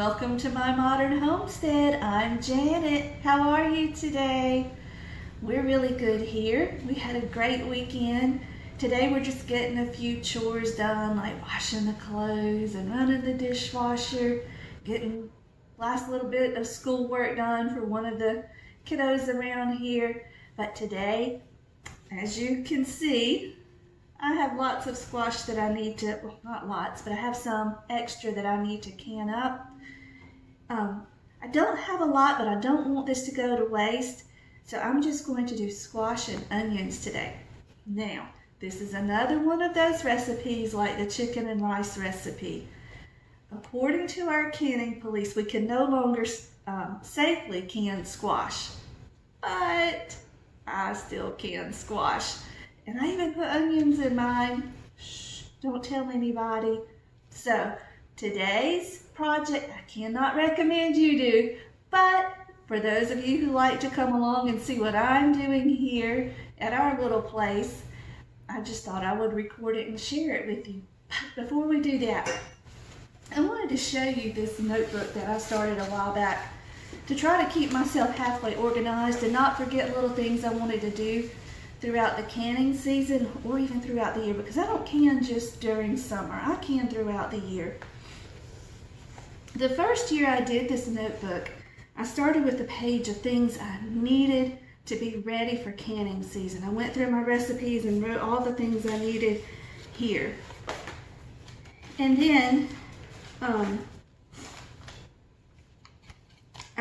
welcome to my modern homestead. I'm Janet. How are you today? We're really good here. We had a great weekend. Today we're just getting a few chores done, like washing the clothes and running the dishwasher, getting last little bit of schoolwork done for one of the kiddos around here. But today, as you can see, I have lots of squash that I need to, well, not lots, but I have some extra that I need to can up. I don't have a lot, but I don't want this to go to waste, so I'm just going to do squash and onions today. Now, this is another one of those recipes like the chicken and rice recipe. According to our canning police, we can no longer safely can squash, but I still can squash. And I even put onions in mine. Shh, don't tell anybody. So today's project, I cannot recommend you do, but for those of you who like to come along and see what I'm doing here at our little place, I just thought I would record it and share it with you. But before we do that, I wanted to show you this notebook that I started a while back to try to keep myself halfway organized and not forget little things I wanted to do throughout the canning season or even throughout the year, because I don't can just during summer. I can throughout the year. The first year I did this notebook, I started with a page of things I needed to be ready for canning season. I went through my recipes and wrote all the things I needed here. And then I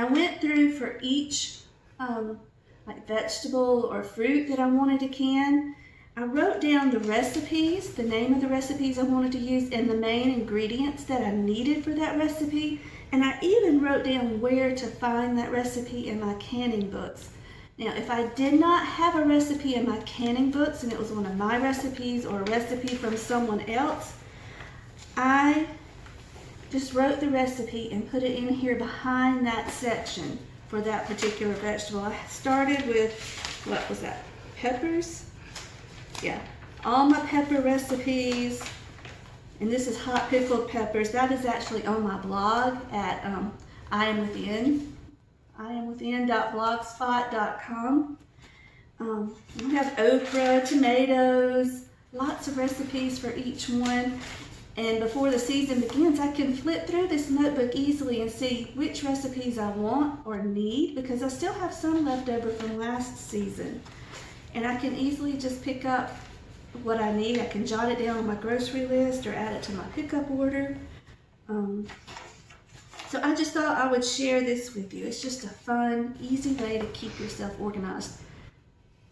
went through for each like vegetable or fruit that I wanted to can. I wrote down the recipes, the name of the recipes I wanted to use, and the main ingredients that I needed for that recipe. And I even wrote down where to find that recipe in my canning books. Now, if I did not have a recipe in my canning books and it was one of my recipes or a recipe from someone else, I just wrote the recipe and put it in here behind that section for that particular vegetable. I started with, what was that, peppers? Yeah, all my pepper recipes, and this is hot pickled peppers. That is actually on my blog at iamwithin.blogspot.com. We have okra, tomatoes, lots of recipes for each one. And before the season begins, I can flip through this notebook easily and see which recipes I want or need, because I still have some left over from last season. And I can easily just pick up what I need. I can jot it down on my grocery list or add it to my pickup order. So I just thought I would share this with you. It's just a fun, easy way to keep yourself organized.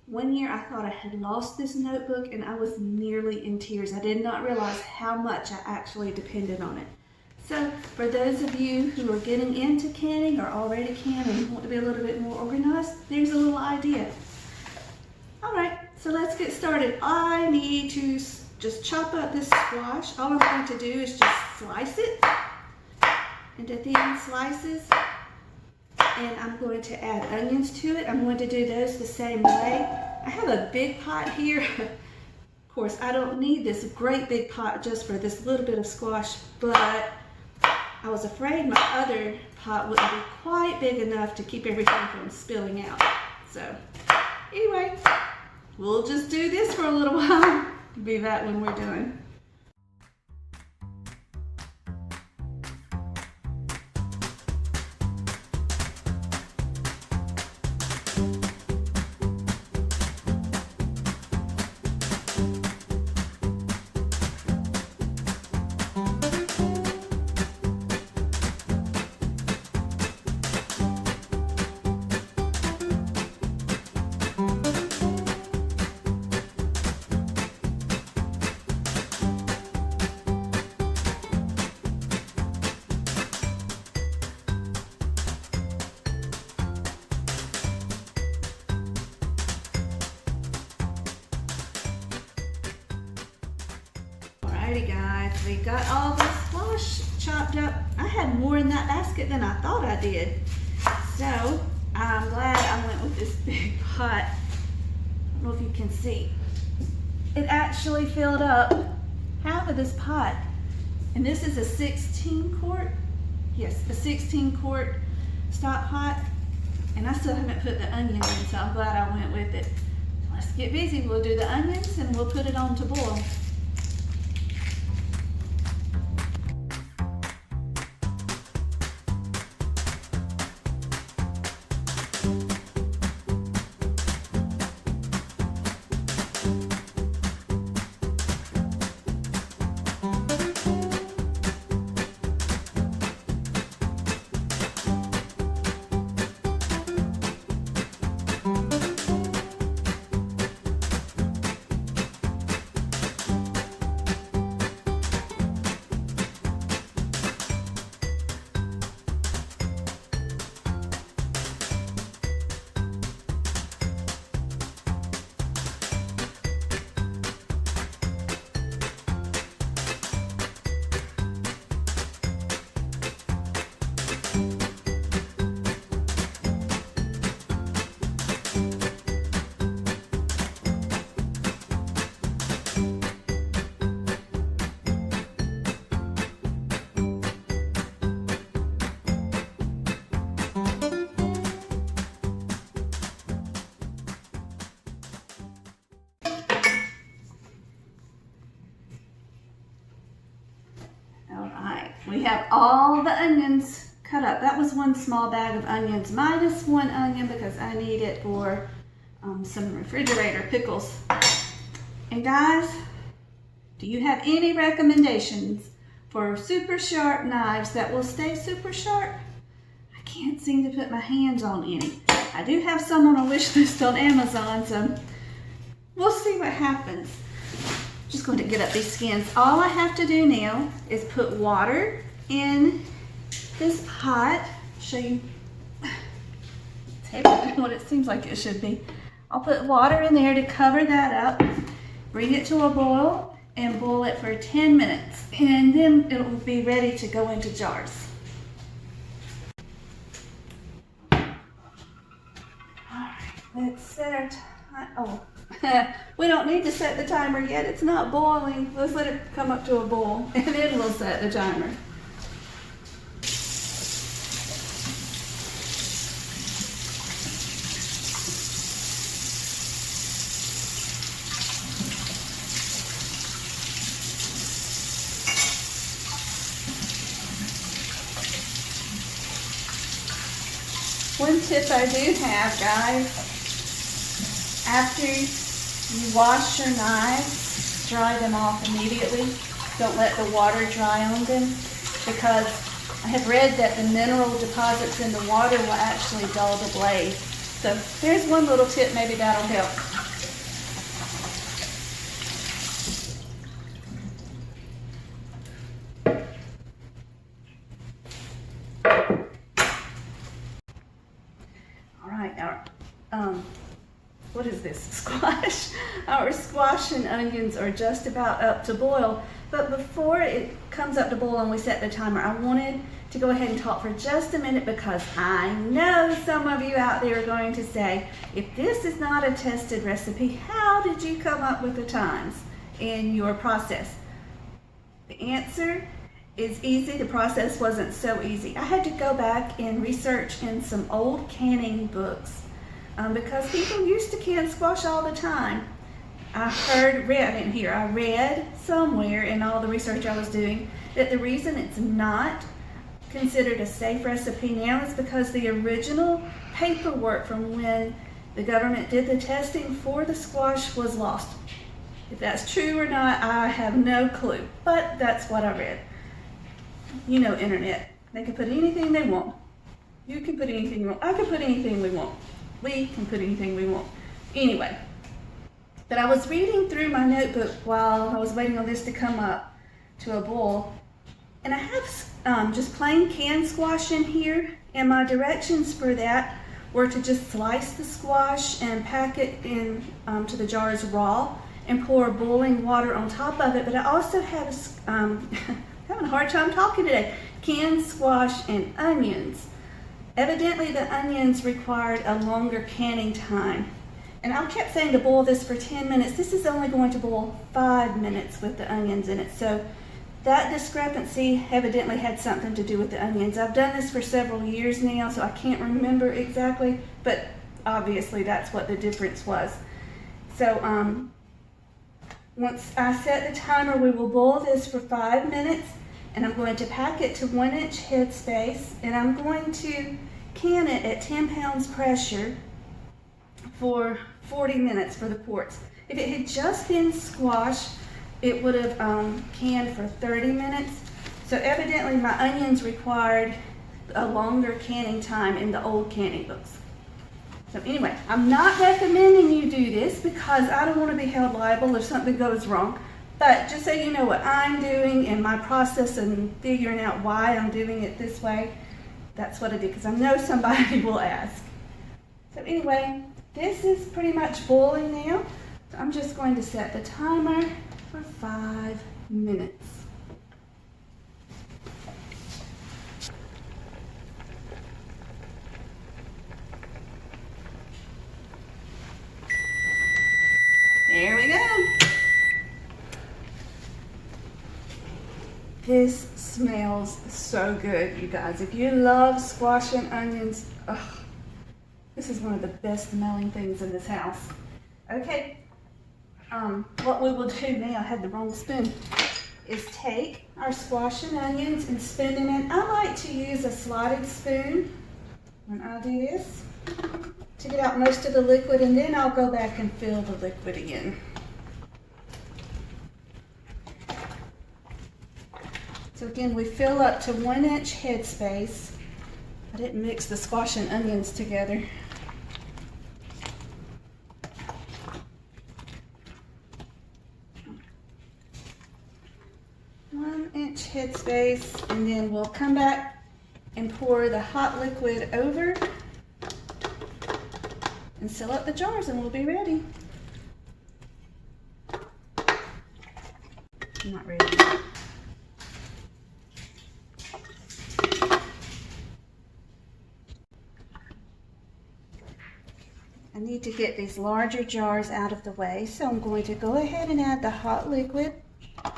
One year I thought I had lost this notebook and I was nearly in tears. I did not realize how much I actually depended on it. So for those of you who are getting into canning or already can and want to be a little bit more organized, there's a little idea. All right, so let's get started. I need to just chop up this squash. All I'm going to do is just slice it into thin slices. And I'm going to add onions to it. I'm going to do those the same way. I have a big pot here. Of course, I don't need this great big pot just for this little bit of squash, but I was afraid my other pot wouldn't be quite big enough to keep everything from spilling out. So anyway, we'll just do this for a little while. Be back when we're done. Alrighty guys, we got all the squash chopped up. I had more in that basket than I thought I did. So I'm glad I went with this big pot. I don't know if you can see. It actually filled up half of this pot. And this is a 16 quart Yes, a 16 quart stock pot. And I still haven't put the onion in, so I'm glad I went with it. Let's get busy. We'll do the onions and we'll put it on to boil. We have all the onions cut up. That was one small bag of onions minus one onion because I need it for some refrigerator pickles. And guys, do you have any recommendations for super sharp knives that will stay super sharp? I can't seem to put my hands on any. I do have some on a wish list on Amazon, so we'll see what happens. Just going to get up these skins. All I have to do now is put water in this pot. Show you what it seems like it should be. I'll put water in there to cover that up, bring it to a boil, and boil it for 10 minutes. And then it will be ready to go into jars. Alright, let's set our time. Oh. We don't need to set the timer yet. It's not boiling. Let's let it come up to a boil and then we'll set the timer. One tip I do have, guys, after you wash your knives, dry them off immediately. Don't let the water dry on them, because I have read that the mineral deposits in the water will actually dull the blade. So there's one little tip, maybe that'll help. All right, what is this? Squash. Our squash and onions are just about up to boil. But before it comes up to boil and we set the timer, I wanted to go ahead and talk for just a minute, because I know some of you out there are going to say, if this is not a tested recipe, how did you come up with the times in your process? The answer is easy. The process wasn't so easy. I had to go back and research in some old canning books. Because people used to can squash all the time. I read somewhere in all the research I was doing that the reason it's not considered a safe recipe now is because the original paperwork from when the government did the testing for the squash was lost. If that's true or not, I have no clue, but that's what I read. You know, internet. They can put anything they want. You can put anything you want. I can put anything we want. We can put anything we want. Anyway, but I was reading through my notebook while I was waiting on this to come up to a boil, and I have just plain canned squash in here, and my directions for that were to just slice the squash and pack it in to the jars raw and pour boiling water on top of it. But I also have having a hard time talking today. Canned squash and onions. Evidently the onions required a longer canning time. And I kept saying to boil this for 10 minutes. This is only going to boil 5 minutes with the onions in it. So that discrepancy evidently had something to do with the onions. I've done this for several years now, so I can't remember exactly, but obviously that's what the difference was. So once I set the timer, we will boil this for 5 minutes, and I'm going to pack it to 1-inch headspace, and I'm going to can it at 10 pounds pressure for 40 minutes for the quarts. If it had just been squash, it would have canned for 30 minutes. So evidently my onions required a longer canning time in the old canning books. So anyway, I'm not recommending you do this because I don't want to be held liable if something goes wrong. But just so you know what I'm doing and my process and figuring out why I'm doing it this way, that's what I do, because I know somebody will ask. So anyway, this is pretty much boiling now. So I'm just going to set the timer for 5 minutes. There we go. This smells so good, you guys. If you love squash and onions, this is one of the best smelling things in this house. Okay, what we will do now, I had the wrong spoon, is take our squash and onions and spoon them in. I like to use a slotted spoon when I do this to get out most of the liquid, and then I'll go back and fill the liquid in. So again, we fill up to 1-inch headspace. I didn't mix the squash and onions together. One-inch headspace, and then we'll come back and pour the hot liquid over and seal up the jars, and we'll be ready. I'm not ready yet. I need to get these larger jars out of the way, so I'm going to go ahead and add the hot liquid.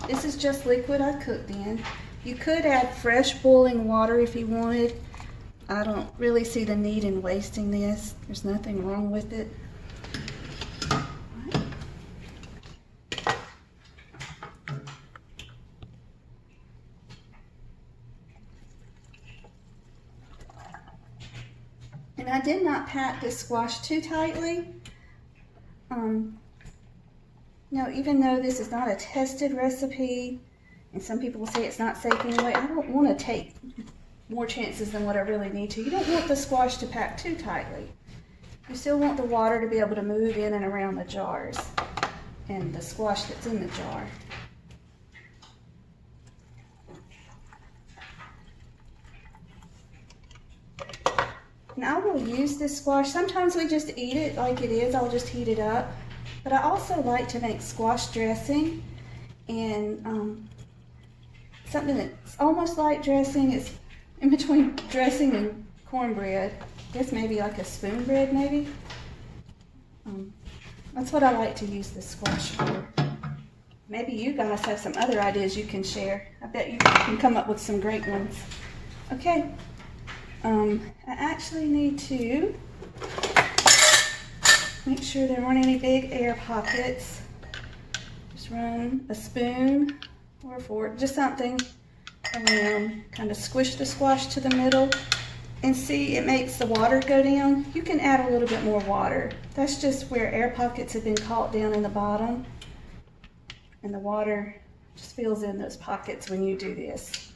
This is just liquid I cooked in. You could add fresh boiling water if you wanted. I don't really see the need in wasting this. There's nothing wrong with it. And I did not pack this squash too tightly. Now, even though this is not a tested recipe, and some people will say it's not safe anyway, I don't want to take more chances than what I really need to. You don't want the squash to pack too tightly. You still want the water to be able to move in and around the jars and the squash that's in the jar. Now I will use this squash. Sometimes we just eat it like it is. I'll just heat it up. But I also like to make squash dressing, and something that's almost like dressing. It's in between dressing and cornbread. I guess maybe like a spoon bread, maybe. That's what I like to use this squash for. Maybe you guys have some other ideas you can share. I bet you can come up with some great ones. Okay. I actually need to make sure there aren't any big air pockets. Just run a spoon or a fork, just something around, kind of squish the squash to the middle, and see, it makes the water go down. You can add a little bit more water. That's just where air pockets have been caught down in the bottom, and the water just fills in those pockets when you do this.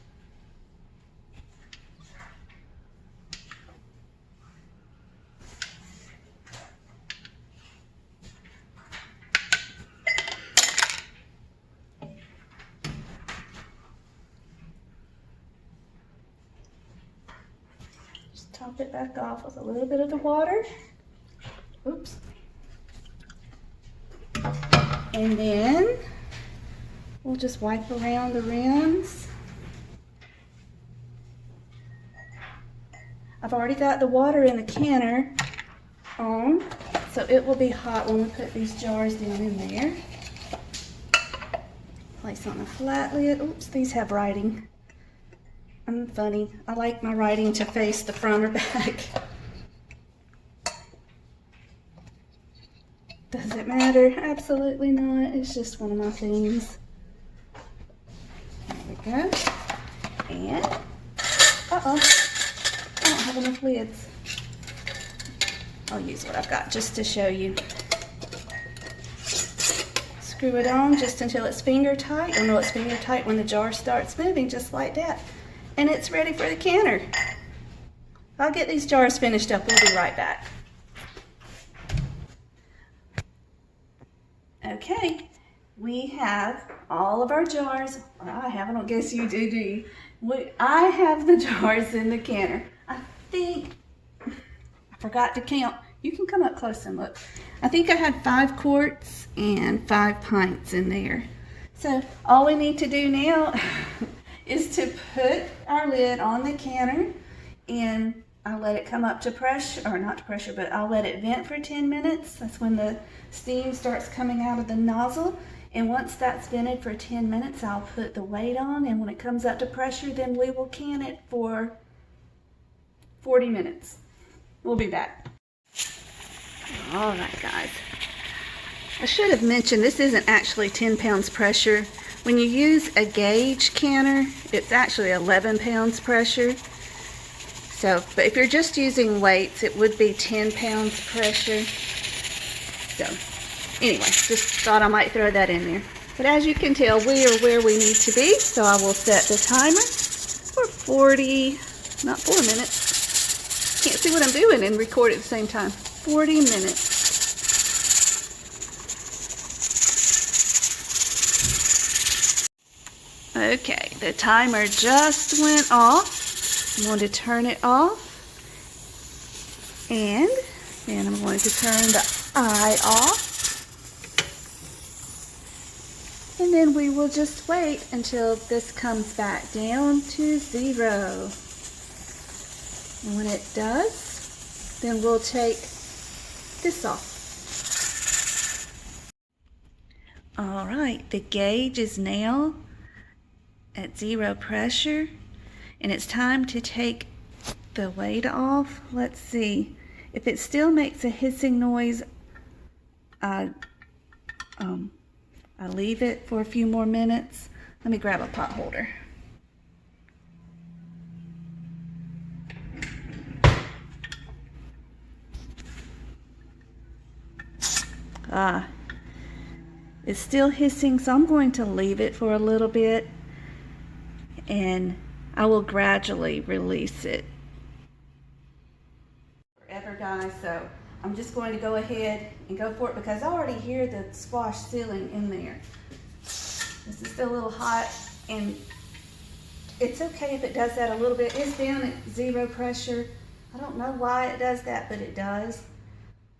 Top it back off with a little bit of the water. Oops. And then we'll just wipe around the rims. I've already got the water in the canner on, so it will be hot when we put these jars down in there. Place on a flat lid. Oops, these have writing. I'm funny. I like my writing to face the front or back. Does it matter? Absolutely not. It's just one of my things. There we go. And, uh-oh, I don't have enough lids. I'll use what I've got just to show you. Screw it on just until it's finger tight. You'll know it's finger tight when the jar starts moving, just like that. And it's ready for the canner. I'll get these jars finished up. We'll be right back. Okay, we have all of our jars. Well, I have, I don't guess you do, do you? I have the jars in the canner. I think, I forgot to count. You can come up close and look. I think I had 5 quarts and 5 pints in there. So all we need to do now is to put our lid on the canner, and I'll let it come up to pressure, or not to pressure, but I'll let it vent for 10 minutes. That's when the steam starts coming out of the nozzle. And once that's vented for 10 minutes, I'll put the weight on, and when it comes up to pressure, then we will can it for 40 minutes. We'll be back. All right, guys. I should have mentioned this isn't actually 10 pounds pressure. When you use a gauge canner, it's actually 11 pounds pressure. So, but if you're just using weights, it would be 10 pounds pressure. So, anyway, just thought I might throw that in there. But as you can tell, we are where we need to be. So I will set the timer for 40, not 4 minutes. Can't see what I'm doing and record at the same time. 40 minutes. Okay, the timer just went off. I'm going to turn it off, and then I'm going to turn the eye off, and then we will just wait until this comes back down to 0. And when it does, then we'll take this off. All right, the gauge is now at 0 pressure. And it's time to take the weight off. Let's see. If it still makes a hissing noise, I leave it for a few more minutes. Let me grab a pot holder. It's still hissing, so I'm going to leave it for a little bit, and I will gradually release it. Forever, guys, so I'm just going to go ahead and go for it because I already hear the squash sealing in there. This is still a little hot, and it's okay if it does that a little bit. It's down at 0 pressure. I don't know why it does that, but it does.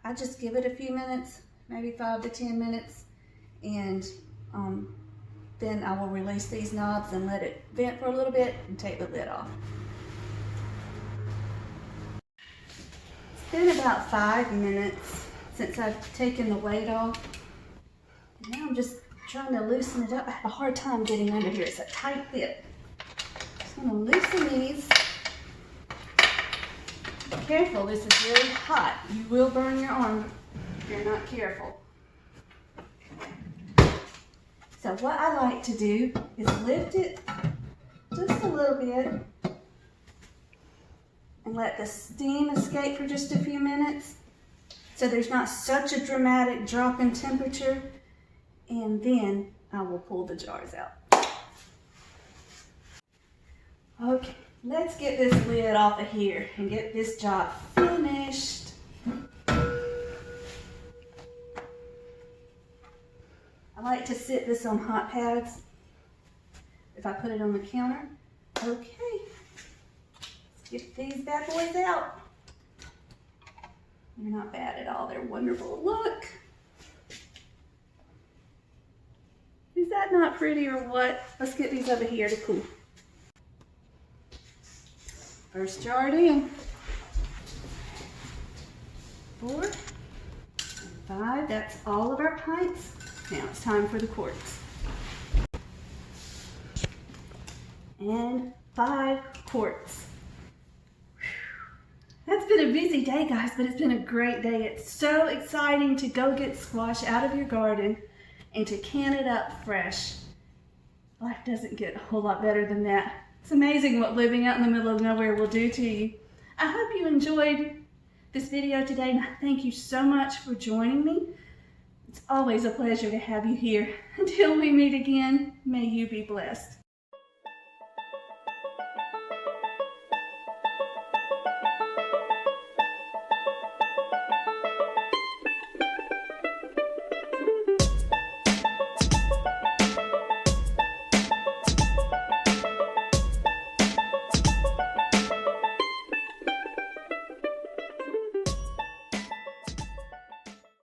I just give it a few minutes, maybe 5 to 10 minutes, and then I will release these knobs and let it vent for a little bit and take the lid off. It's been about 5 minutes since I've taken the weight off. And now I'm just trying to loosen it up. I have a hard time getting under here. It's a tight fit. Just going to loosen these. Be careful, this is really hot. You will burn your arm if you're not careful. So what I like to do is lift it just a little bit and let the steam escape for just a few minutes so there's not such a dramatic drop in temperature, and then I will pull the jars out. Okay, let's get this lid off of here and get this job finished. I like to sit this on hot pads if I put it on the counter. Okay, let's get these bad boys out. They're not bad at all, they're wonderful. Look! Is that not pretty or what? Let's get these over here to cool. First jar in. 4 and 5, that's all of our pints. Now it's time for the quarts. and 5 quarts. That's been a busy day, guys, but it's been a great day. It's so exciting to go get squash out of your garden and to can it up fresh. Life doesn't get a whole lot better than that. It's amazing what living out in the middle of nowhere will do to you. I hope you enjoyed this video today, and I thank you so much for joining me. It's always a pleasure to have you here. Until we meet again, may you be blessed.